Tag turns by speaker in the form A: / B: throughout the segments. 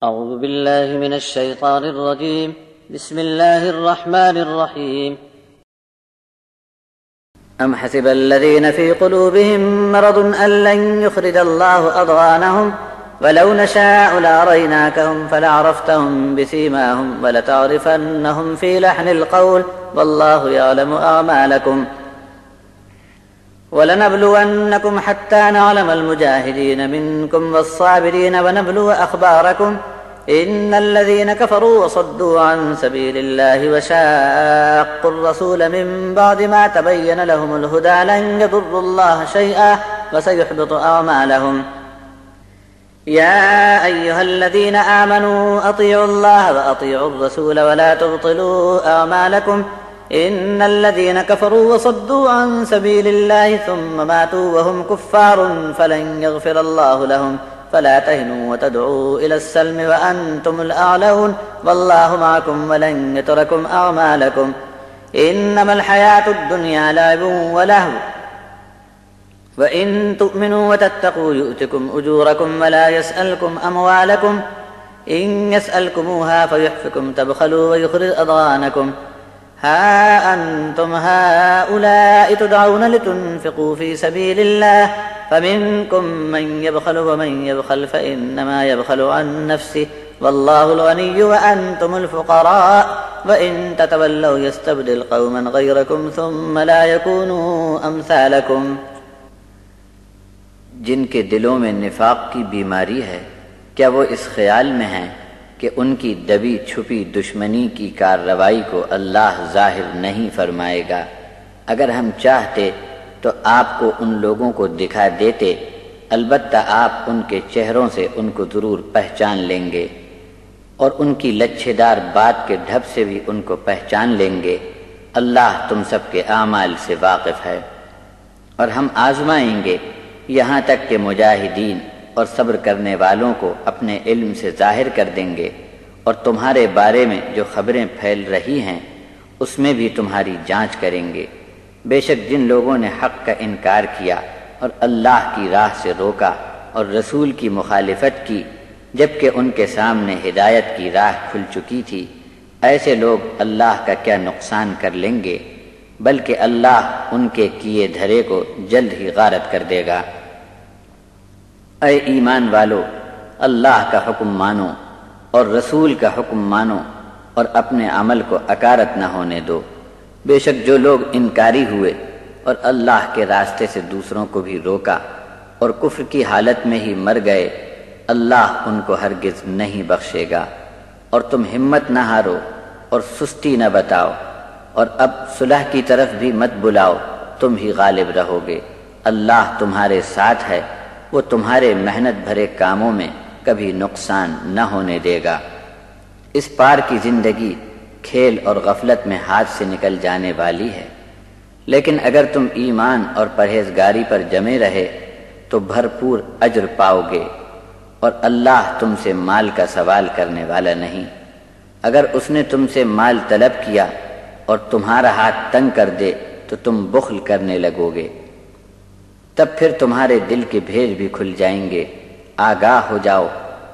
A: أعوذ بالله من الشيطان الرجيم. بسم الله الرحمن الرحيم.
B: أم حسب الذين في قلوبهم مرض أن لن يخرج الله أضغانهم ولو نشاء لأريناكهم فلعرفتهم بسيماهم ولتعرفنهم في لحن القول والله يعلم أعمالكم ولنبلونكم حتى نعلم المجاهدين منكم والصابرين ونبلو أخباركم إن الذين كفروا وصدوا عن سبيل الله وشاقوا الرسول من بعد ما تبين لهم الهدى لن يضروا الله شيئا وسيحبط أعمالهم يا أيها الذين آمنوا أطيعوا الله وأطيعوا الرسول ولا تبطلوا أعمالكم إن الذين كفروا وصدوا عن سبيل الله ثم ماتوا وهم كفار فلن يغفر الله لهم فلا تهنوا وتدعوا إلى السلم وأنتم الأعلون والله معكم ولن يتركم أعمالكم إنما الحياة الدنيا لعب ولهو وإن تؤمنوا وتتقوا يؤتكم أجوركم ولا يسألكم أموالكم إن يسألكموها فيحفكم تبخلوا ويخرج أضغانكم ها أنتم هؤلاء تدعون لتنفقوا في سبيل الله فمنكم من يبخل ومن يبخل فإنما يبخل عن نفسه والله الغني وأنتم الفقراء وإن تتولوا يستبدل قوما غيركم ثم لا يكونوا أمثالكم.
C: جن کے دلوں میں نفاق کی بیماری ہے کیا وہ اس خیال میں ہیں کہ ان کی دبی چھپی دشمنی کی کارروائی کو اللہ ظاہر نہیں فرمائے گا؟ اگر ہم چاہتے تو آپ کو ان لوگوں کو دکھا دیتے، البتہ آپ ان کے چہروں سے ان کو ضرور پہچان لیں گے اور ان کی لچھے دار بات کے ڈھب سے بھی ان کو پہچان لیں گے. اللہ تم سب کے اعمال سے واقف ہے. اور ہم آزمائیں گے یہاں تک کہ مجاہدین اور صبر کرنے والوں کو اپنے علم سے ظاہر کر دیں گے، اور تمہارے بارے میں جو خبریں پھیل رہی ہیں اس میں بھی تمہاری جانچ کریں گے. بے شک جن لوگوں نے حق کا انکار کیا اور اللہ کی راہ سے روکا اور رسول کی مخالفت کی جبکہ ان کے سامنے ہدایت کی راہ کھل چکی تھی، ایسے لوگ اللہ کا کیا نقصان کر لیں گے، بلکہ اللہ ان کے کیے دھرے کو جلد ہی غارت کر دے گا. اے ایمان والو، اللہ کا حکم مانو اور رسول کا حکم مانو اور اپنے عمل کو اکارت نہ ہونے دو. بے شک جو لوگ انکاری ہوئے اور اللہ کے راستے سے دوسروں کو بھی روکا اور کفر کی حالت میں ہی مر گئے، اللہ ان کو ہرگز نہیں بخشے گا. اور تم ہمت نہ ہارو اور سستی نہ بتاؤ، اور اب صلح کی طرف بھی مت بلاؤ، تم ہی غالب رہو گے. اللہ تمہارے ساتھ ہے، وہ تمہارے محنت بھرے کاموں میں کبھی نقصان نہ ہونے دے گا. اس پار کی زندگی کھیل اور غفلت میں ہاتھ سے نکل جانے والی ہے، لیکن اگر تم ایمان اور پرہیزگاری پر جمے رہے تو بھرپور اجر پاؤ گے. اور اللہ تم سے مال کا سوال کرنے والا نہیں. اگر اس نے تم سے مال طلب کیا اور تمہارا ہاتھ تنگ کر دے تو تم بخل کرنے لگو گے، تب پھر تمہارے دل کے بھیج بھی کھل جائیں گے. آگاہ ہو جاؤ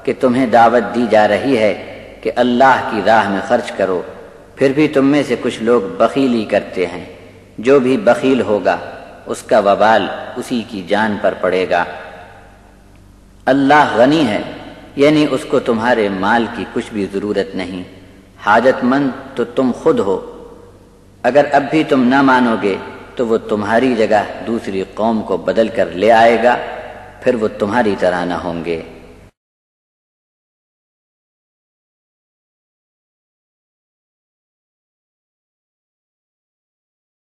C: کہ تمہیں دعوت دی جا رہی ہے کہ اللہ کی راہ میں خرچ کرو، پھر بھی تم میں سے کچھ لوگ بخیلی کرتے ہیں. جو بھی بخیل ہوگا اس کا وبال اسی کی جان پر پڑے گا. اللہ غنی ہے، یعنی اس کو تمہارے مال کی کچھ بھی ضرورت نہیں. حاجت مند تو تم خود ہو. اگر اب بھی تم نہ مانو گے تو وہ تمہاری جگہ دوسری قوم کو بدل کر لے آئے گا، پھر وہ تمہاری طرح نہ ہوں گے.